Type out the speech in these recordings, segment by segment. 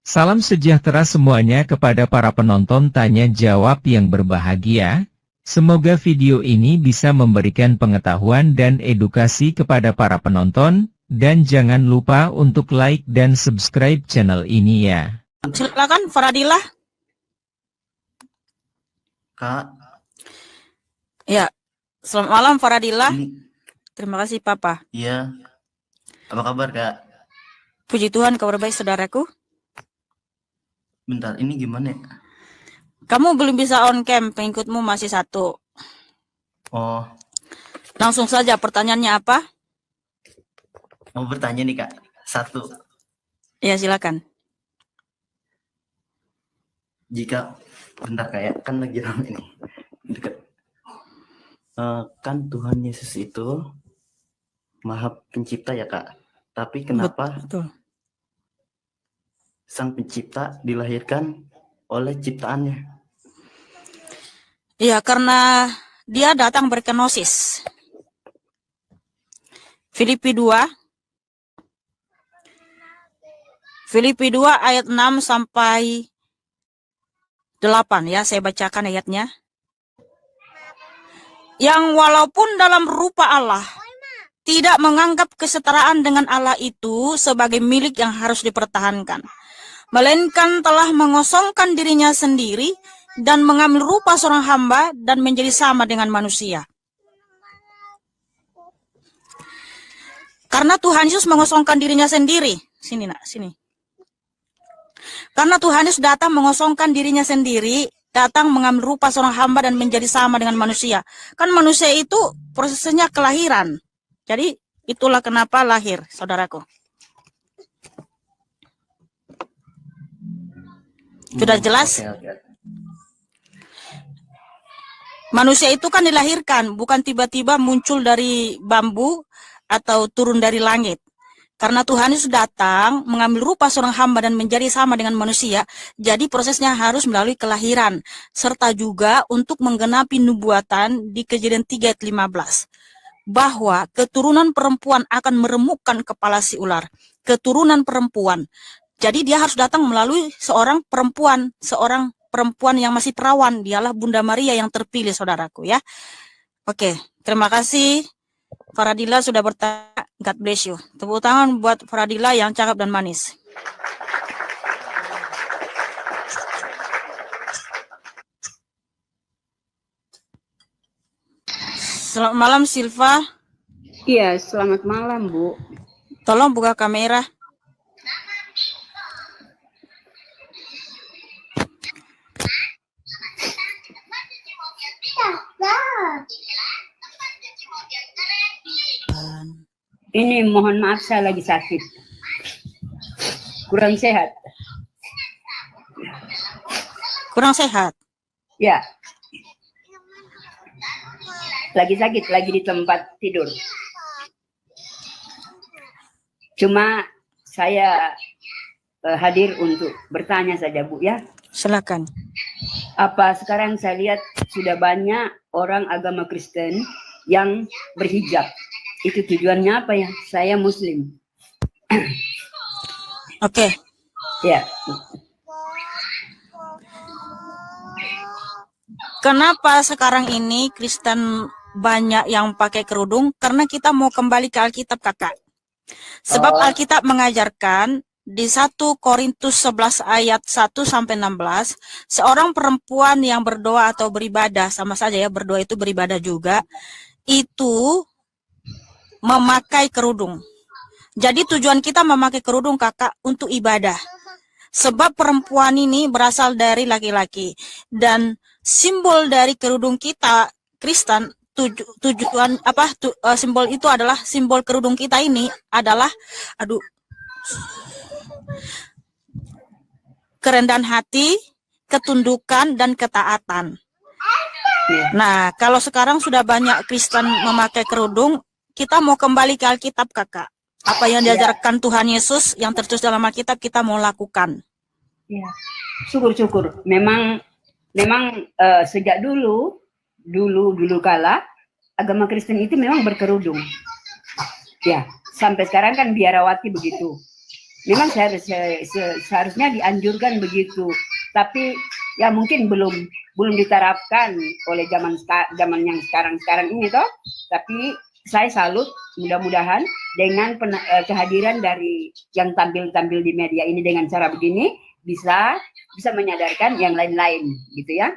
Salam sejahtera semuanya kepada para penonton tanya jawab yang berbahagia. Semoga video ini bisa memberikan pengetahuan dan edukasi kepada para penonton, dan jangan lupa untuk like dan subscribe channel ini ya. Silakan Faradilah. Kak. Ya, selamat malam Faradilah. Terima kasih Papa. Iya. Apa kabar Kak? Puji Tuhan, kabar baik saudaraku. Bentar, ini gimana ya? Kamu belum bisa on cam, pengikutmu masih satu. Oh. Langsung saja, pertanyaannya apa? Mau bertanya nih Kak, satu. Ya silakan. Jika, bentar kayak kan lagi ramai nih. Dekat. Kan Tuhan Yesus itu Maha Pencipta ya Kak. Tapi kenapa Betul. Sang Pencipta dilahirkan oleh ciptaannya? Ya, karena dia datang berkenosis. Filipi 2 ayat 6 sampai 8 ya, saya bacakan ayatnya. Yang walaupun dalam rupa Allah, tidak menganggap kesetaraan dengan Allah itu sebagai milik yang harus dipertahankan, melainkan telah mengosongkan dirinya sendiri dan mengambil rupa seorang hamba dan menjadi sama dengan manusia. Karena Tuhan Yesus mengosongkan dirinya sendiri. Sini nak, sini. Karena Tuhan Yesus datang mengosongkan dirinya sendiri, datang mengambil rupa seorang hamba dan menjadi sama dengan manusia. Kan manusia itu prosesnya kelahiran. Jadi itulah kenapa lahir, saudaraku. Sudah jelas? Okay. Manusia itu kan dilahirkan, bukan tiba-tiba muncul dari bambu atau turun dari langit. Karena Tuhan Yesus datang mengambil rupa seorang hamba dan menjadi sama dengan manusia, jadi prosesnya harus melalui kelahiran, serta juga untuk menggenapi nubuatan di Kejadian 3 ayat 15. Bahwa keturunan perempuan akan meremukkan kepala si ular. Keturunan perempuan. Jadi dia harus datang melalui seorang perempuan yang masih perawan. Dialah Bunda Maria yang terpilih, saudaraku ya. Oke, terima kasih Faradila sudah bertanya. God bless you. Tepuk tangan buat Faradila yang cakep dan manis. Selamat malam Silva. Iya, selamat malam Bu. Tolong buka kamera. Ini mohon maaf saya lagi sakit. Kurang sehat. Kurang sehat? Ya. Lagi sakit, lagi di tempat tidur. Cuma saya hadir untuk bertanya saja Bu ya. Silakan. Apa sekarang saya lihat sudah banyak orang agama Kristen yang berhijab. Itu tujuannya apa ya? Saya Muslim. Oke. Ya. Kenapa sekarang ini Kristen banyak yang pakai kerudung? Karena kita mau kembali ke Alkitab, Kakak. Sebab Alkitab mengajarkan di 1 Korintus 11 ayat 1 sampai 16, seorang perempuan yang berdoa atau beribadah, sama saja ya, berdoa itu beribadah juga, itu memakai kerudung. Jadi tujuan kita memakai kerudung, Kakak, untuk ibadah. Sebab perempuan ini berasal dari laki-laki. Dan simbol dari kerudung kita, Kristen, tujuan apa simbol itu adalah, simbol kerudung kita ini adalah kerendahan hati, ketundukan, dan ketaatan. Nah, kalau sekarang sudah banyak Kristen memakai kerudung, kita mau kembali ke Alkitab, Kakak. Apa yang diajarkan Tuhan Yesus yang tertulis dalam Alkitab kita mau lakukan. Ya, syukur-syukur. Memang sejak dulu kala agama Kristen itu memang berkerudung. Ya, sampai sekarang kan biarawati begitu. memang seharusnya dianjurkan begitu. Tapi ya mungkin belum diterapkan oleh zaman yang sekarang ini toh. Tapi saya salut, mudah-mudahan dengan kehadiran dari yang tampil di media ini dengan cara begini bisa menyadarkan yang lain-lain gitu ya.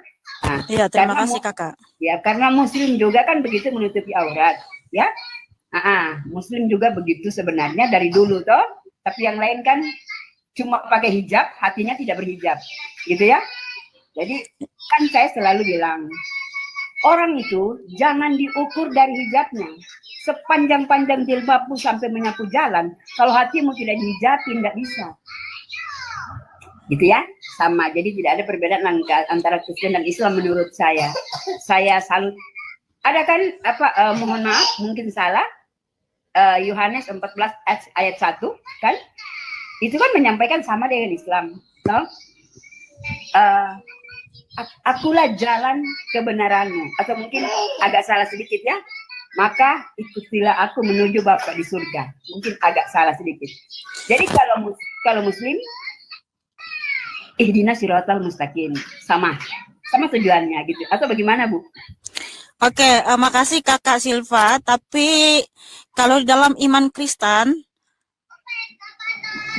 Nah, Iya, terima kasih Kakak. Ya, karena Muslim juga kan begitu menutupi aurat, ya. Muslim juga begitu sebenarnya dari dulu toh. Tapi yang lain kan cuma pakai hijab, hatinya tidak berhijab, gitu ya. Jadi kan saya selalu bilang, orang itu jangan diukur dari hijabnya. Sepanjang-panjang jilbabmu sampai menyapu jalan, kalau hatimu tidak dihijabin, nggak bisa. Gitu ya, sama. Jadi tidak ada perbedaan antara Kristen dan Islam menurut saya. Saya salut. Ada kan mohon maaf, mungkin salah. Yohanes 14 ayat 1 kan? Itu kan menyampaikan sama dengan Islam, no? Akulah jalan kebenaranmu, atau mungkin agak salah sedikit ya. Maka ikutilah aku menuju Bapa di surga. Mungkin agak salah sedikit. Jadi kalau Muslim ihdinas siratal mustaqim, sama tujuannya gitu. Atau bagaimana, Bu? Oke, makasih Kakak Silva. Tapi kalau di dalam iman Kristen,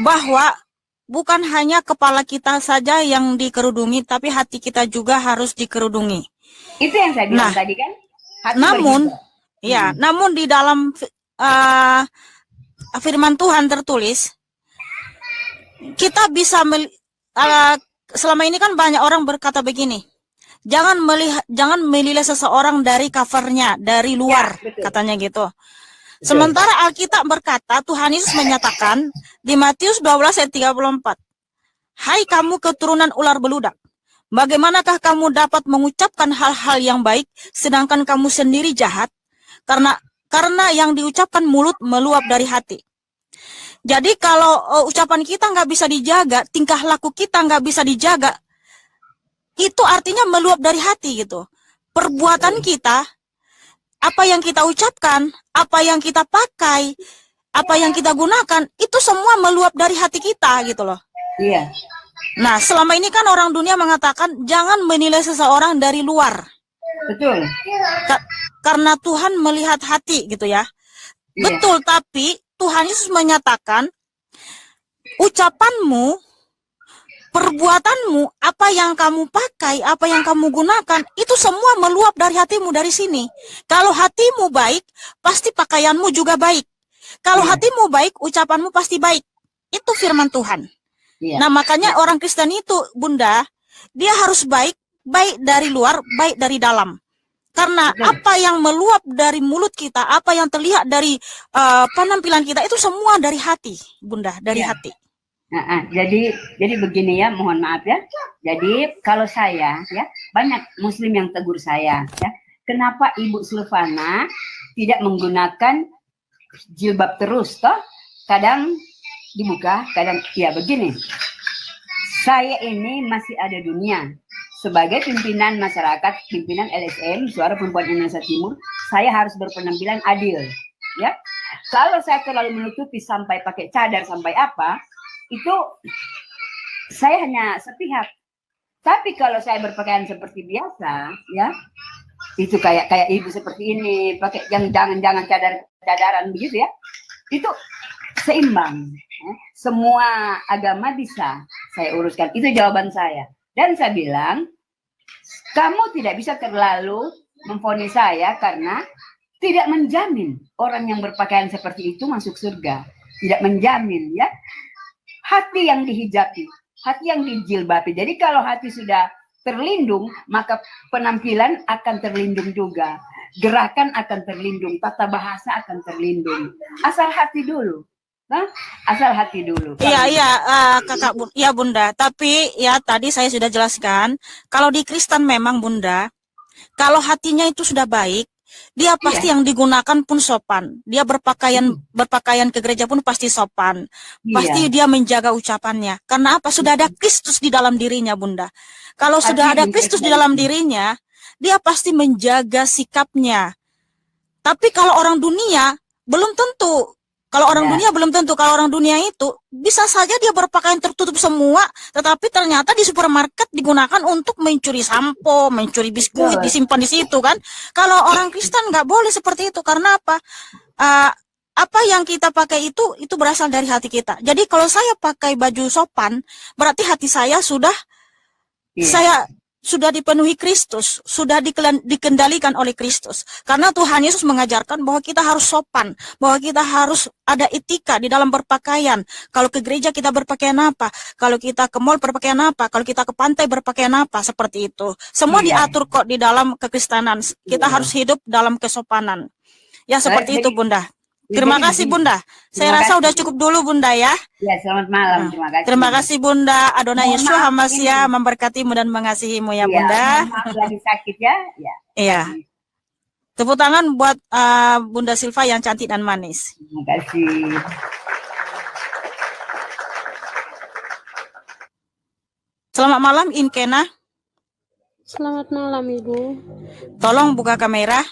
bahwa bukan hanya kepala kita saja yang dikerudungi, tapi hati kita juga harus dikerudungi. Itu yang saya bilang tadi kan. Namun di dalam firman Tuhan tertulis, kita bisa selama ini kan banyak orang berkata begini, jangan menilai seseorang dari covernya, dari luar, ya, katanya gitu. Sementara Alkitab berkata, Tuhan Yesus menyatakan di Matius 12 ayat 34, hai kamu keturunan ular beludak, bagaimanakah kamu dapat mengucapkan hal-hal yang baik, sedangkan kamu sendiri jahat? Karena yang diucapkan mulut meluap dari hati. Jadi kalau ucapan kita nggak bisa dijaga, tingkah laku kita nggak bisa dijaga, itu artinya meluap dari hati gitu. Perbuatan kita, apa yang kita ucapkan, apa yang kita pakai, apa yang kita gunakan, itu semua meluap dari hati kita gitu loh. Iya. Nah, selama ini kan orang dunia mengatakan jangan menilai seseorang dari luar. Betul. Karena Tuhan melihat hati gitu ya. Iya. Betul, tapi Tuhan Yesus menyatakan ucapanmu, perbuatanmu, apa yang kamu pakai, apa yang kamu gunakan, itu semua meluap dari hatimu dari sini. Kalau hatimu baik, pasti pakaianmu juga baik. Kalau hatimu baik, ucapanmu pasti baik. Itu firman Tuhan. Nah, makanya orang Kristen itu, Bunda, dia harus baik dari luar, baik dari dalam. Karena apa yang meluap dari mulut kita, apa yang terlihat dari penampilan kita, itu semua dari hati, Bunda, dari hati. Jadi begini ya, mohon maaf ya. Jadi kalau saya ya, banyak Muslim yang tegur saya ya, kenapa Ibu Silvana tidak menggunakan jilbab terus toh? Kadang dibuka, kadang ya begini. Saya ini masih ada dunia sebagai pimpinan masyarakat, pimpinan LSM Suara Perempuan Indonesia Timur. Saya harus berpenampilan adil ya. Kalau saya terlalu menutupi sampai pakai cadar sampai apa, itu saya hanya sepihak. Tapi kalau saya berpakaian seperti biasa, ya, itu kayak ibu seperti ini, pakai jangan cadaran begitu ya, itu seimbang. Semua agama bisa saya uruskan. Itu jawaban saya. Dan saya bilang, kamu tidak bisa terlalu memvonis saya karena tidak menjamin orang yang berpakaian seperti itu masuk surga. Tidak menjamin ya. Hati yang dihijabi, hati yang dijilbabi. Jadi kalau hati sudah terlindung, maka penampilan akan terlindung juga. Gerakan akan terlindung, tata bahasa akan terlindung. Asal hati dulu. Asal hati dulu. Iya, Kakak, ya Bunda. Tapi ya tadi saya sudah jelaskan, kalau di Kristen memang Bunda, kalau hatinya itu sudah baik, dia pasti yang digunakan pun sopan. Dia berpakaian ke gereja pun pasti sopan. Pasti dia menjaga ucapannya. Karena apa? Sudah ada Kristus di dalam dirinya, Bunda. Kalau sudah ada Kristus di dalam dirinya, dia pasti menjaga sikapnya. Tapi kalau orang dunia, belum tentu Kalau orang Ya. dunia belum tentu. Kalau orang dunia itu bisa saja dia berpakaian tertutup semua, tetapi ternyata di supermarket digunakan untuk mencuri sampo, mencuri biskuit, Betul. disimpan di situ kan. Kalau orang Kristen nggak boleh seperti itu. Karena apa? Apa yang kita pakai itu berasal dari hati kita. Jadi kalau saya pakai baju sopan, berarti hati saya sudah Iya. sudah dipenuhi Kristus, sudah dikendalikan oleh Kristus. Karena Tuhan Yesus mengajarkan bahwa kita harus sopan, bahwa kita harus ada etika di dalam berpakaian. Kalau ke gereja kita berpakaian apa, kalau kita ke mall berpakaian apa, kalau kita ke pantai berpakaian apa, seperti itu. Semua Iya. diatur kok di dalam kekristenan. Kita Iya. harus hidup dalam kesopanan. Ya seperti Jadi- itu Bunda. Terima jadi kasih begini. Bunda. Saya Terima rasa kasih. udah cukup dulu Bunda ya. Ya, selamat malam. Terima kasih. Terima kasih Bunda. Adonai Mohon Yeshua maaf, Hamasya ini. memberkatimu dan mengasihimu ya Iya, Bunda. mohon maaf lagi sakit ya. Ya. Iya. Tepuk tangan buat Bunda Silva yang cantik dan manis. Terima kasih. Selamat malam Inkena. Selamat malam Ibu. Tolong buka kamera.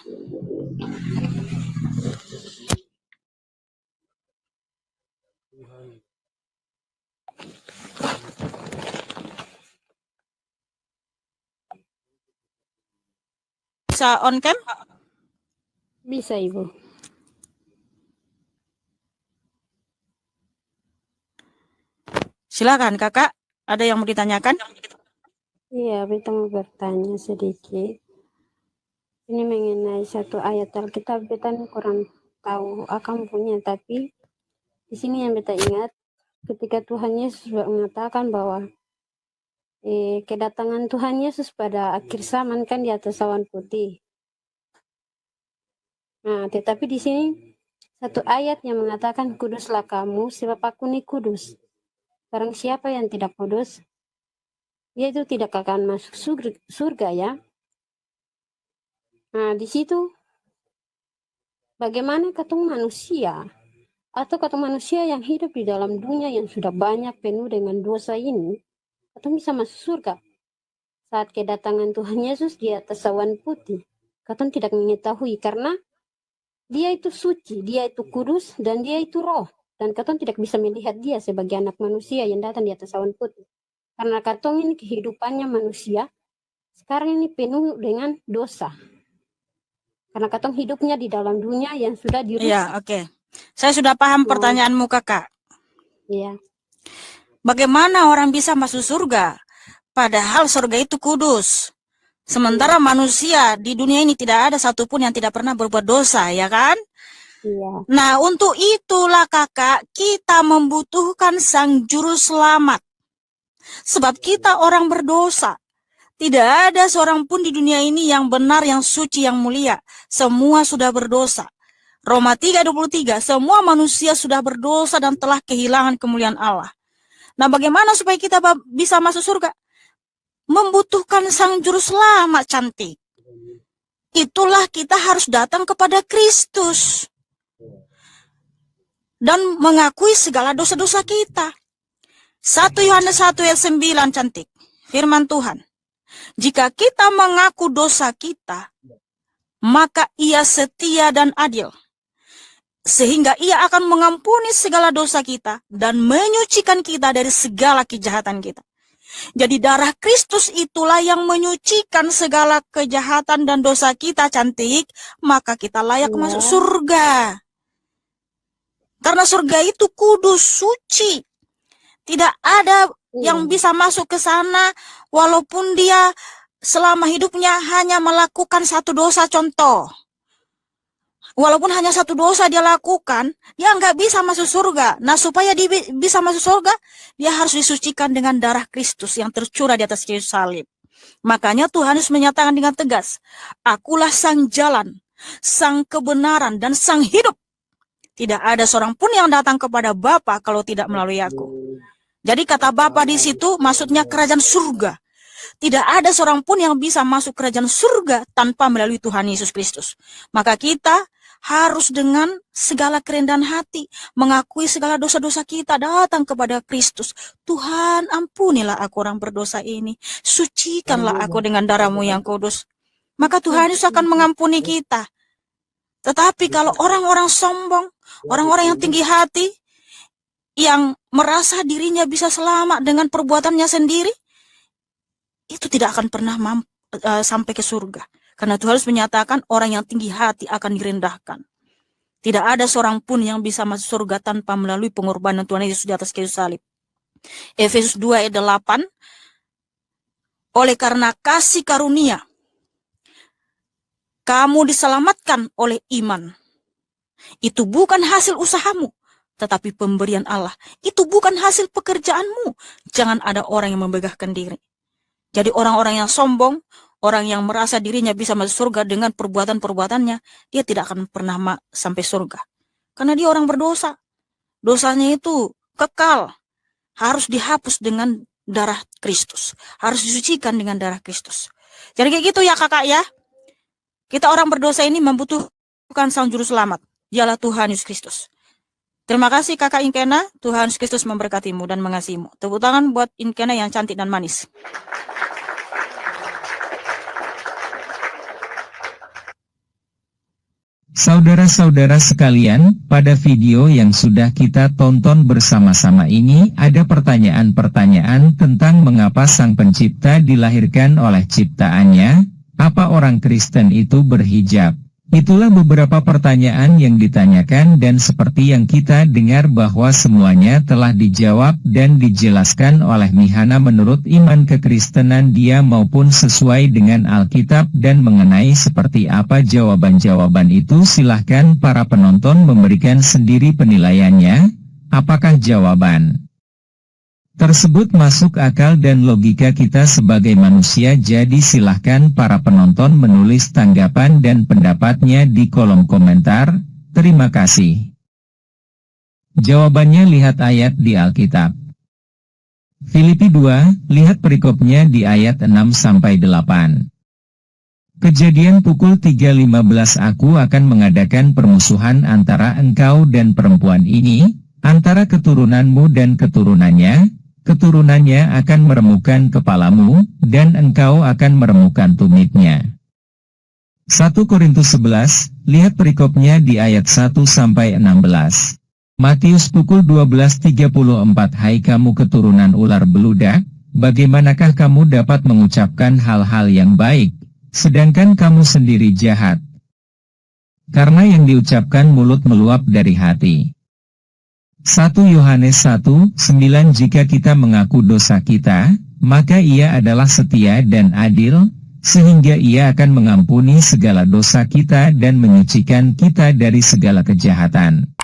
Bisa on cam? Bisa Ibu. Silakan Kakak. Ada yang mau ditanyakan? Iya, Beta mau bertanya sedikit. Ini mengenai satu ayat Alkitab, Beta kurang tahu akan punya, tapi di sini yang Beta ingat ketika Tuhan Yesus mengatakan bahwa kedatangan Tuhan Yesus pada akhir zaman kan di atas awan putih. Nah, tetapi di sini satu ayat yang mengatakan kuduslah kamu sebab aku ini kudus. Barang siapa yang tidak kudus, dia itu tidak akan masuk surga ya. Nah, di situ bagaimana katong manusia atau katong manusia yang hidup di dalam dunia yang sudah banyak penuh dengan dosa ini, katong bisa masuk surga saat kedatangan Tuhan Yesus di atas awan putih. Katong tidak mengetahui karena dia itu suci, dia itu kudus, dan dia itu roh. Dan katong tidak bisa melihat dia sebagai anak manusia yang datang di atas awan putih. Karena katong ini kehidupannya manusia, sekarang ini penuh dengan dosa. Karena katong hidupnya di dalam dunia yang sudah dirusak. Iya, oke. Saya sudah paham pertanyaanmu Kakak. Iya. Bagaimana orang bisa masuk surga? Padahal surga itu kudus. Sementara manusia di dunia ini tidak ada satupun yang tidak pernah berbuat dosa, ya kan? Iya. Nah, untuk itulah Kakak, kita membutuhkan Sang Juru Selamat. Sebab kita orang berdosa. Tidak ada seorang pun di dunia ini yang benar, yang suci, yang mulia. Semua sudah berdosa. Roma 3:23, semua manusia sudah berdosa dan telah kehilangan kemuliaan Allah. Nah, bagaimana supaya kita bisa masuk surga? Membutuhkan Sang Juru Selamat cantik. Itulah kita harus datang kepada Kristus. Dan mengakui segala dosa-dosa kita. 1 Yohanes 1 ayat 9 cantik. Firman Tuhan. Jika kita mengaku dosa kita, maka Ia setia dan adil. Sehingga Ia akan mengampuni segala dosa kita dan menyucikan kita dari segala kejahatan kita. Jadi darah Kristus itulah yang menyucikan segala kejahatan dan dosa kita cantik, maka kita layak masuk surga. Karena surga itu kudus, suci. Tidak ada yang bisa masuk ke sana walaupun dia selama hidupnya hanya melakukan satu dosa contoh. Walaupun hanya satu dosa dia lakukan, dia nggak bisa masuk surga. Nah, supaya dia bisa masuk surga, dia harus disucikan dengan darah Kristus yang tercurah di atas kayu salib. Makanya Tuhan Yesus menyatakan dengan tegas, Akulah sang jalan, sang kebenaran, dan sang hidup. Tidak ada seorang pun yang datang kepada Bapa kalau tidak melalui aku. Jadi kata Bapa di situ maksudnya kerajaan surga. Tidak ada seorang pun yang bisa masuk kerajaan surga tanpa melalui Tuhan Yesus Kristus. Maka kita harus dengan segala kerendahan hati mengakui segala dosa-dosa kita, datang kepada Kristus. Tuhan, ampunilah aku orang berdosa ini. Sucikanlah aku dengan darah-Mu yang kudus. Maka Tuhan Yesus akan mengampuni kita. Tetapi kalau orang-orang sombong, orang-orang yang tinggi hati, yang merasa dirinya bisa selamat dengan perbuatannya sendiri, itu tidak akan pernah sampai ke surga. Karena Tuhan Yesus menyatakan orang yang tinggi hati akan direndahkan. Tidak ada seorang pun yang bisa masuk surga tanpa melalui pengorbanan Tuhan Yesus di atas kayu salib. Efesus 2 ayat 8. Oleh karena kasih karunia, kamu diselamatkan oleh iman. Itu bukan hasil usahamu, tetapi pemberian Allah. Itu bukan hasil pekerjaanmu. Jangan ada orang yang membegahkan diri. Jadi orang-orang yang sombong, orang yang merasa dirinya bisa masuk surga dengan perbuatan-perbuatannya, dia tidak akan pernah sampai surga. Karena dia orang berdosa. Dosanya itu kekal. Harus dihapus dengan darah Kristus. Harus disucikan dengan darah Kristus. Jadi kayak gitu ya kakak ya. Kita orang berdosa ini membutuhkan sang juru selamat. Dialah Tuhan Yesus Kristus. Terima kasih kakak Inkena. Tuhan Yesus Kristus memberkatimu dan mengasihimu. Tepuk tangan buat Inkena yang cantik dan manis. Saudara-saudara sekalian, pada video yang sudah kita tonton bersama-sama ini ada pertanyaan-pertanyaan tentang mengapa Sang Pencipta dilahirkan oleh ciptaannya, apa orang Kristen itu berhijab. Itulah beberapa pertanyaan yang ditanyakan dan seperti yang kita dengar bahwa semuanya telah dijawab dan dijelaskan oleh Mihana menurut iman kekristenan dia maupun sesuai dengan Alkitab dan mengenai seperti apa jawaban-jawaban itu silahkan para penonton memberikan sendiri penilaiannya, apakah jawaban tersebut masuk akal dan logika kita sebagai manusia. Jadi silahkan para penonton menulis tanggapan dan pendapatnya di kolom komentar. Terima kasih. Jawabannya lihat ayat di Alkitab. Filipi 2, lihat perikopnya di ayat 6-8. Kejadian pukul 3.15 aku akan mengadakan permusuhan antara engkau dan perempuan ini, antara keturunanmu dan keturunannya. Keturunannya akan meremukkan kepalamu, dan engkau akan meremukkan tumitnya. 1 Korintus 11, lihat perikopnya di ayat 1-16. Matius pukul 12.34 Hai kamu keturunan ular beludak, bagaimanakah kamu dapat mengucapkan hal-hal yang baik, sedangkan kamu sendiri jahat? Karena yang diucapkan mulut meluap dari hati. 1 Yohanes 1:9 Jika kita mengaku dosa kita, maka Ia adalah setia dan adil, sehingga Ia akan mengampuni segala dosa kita dan menyucikan kita dari segala kejahatan.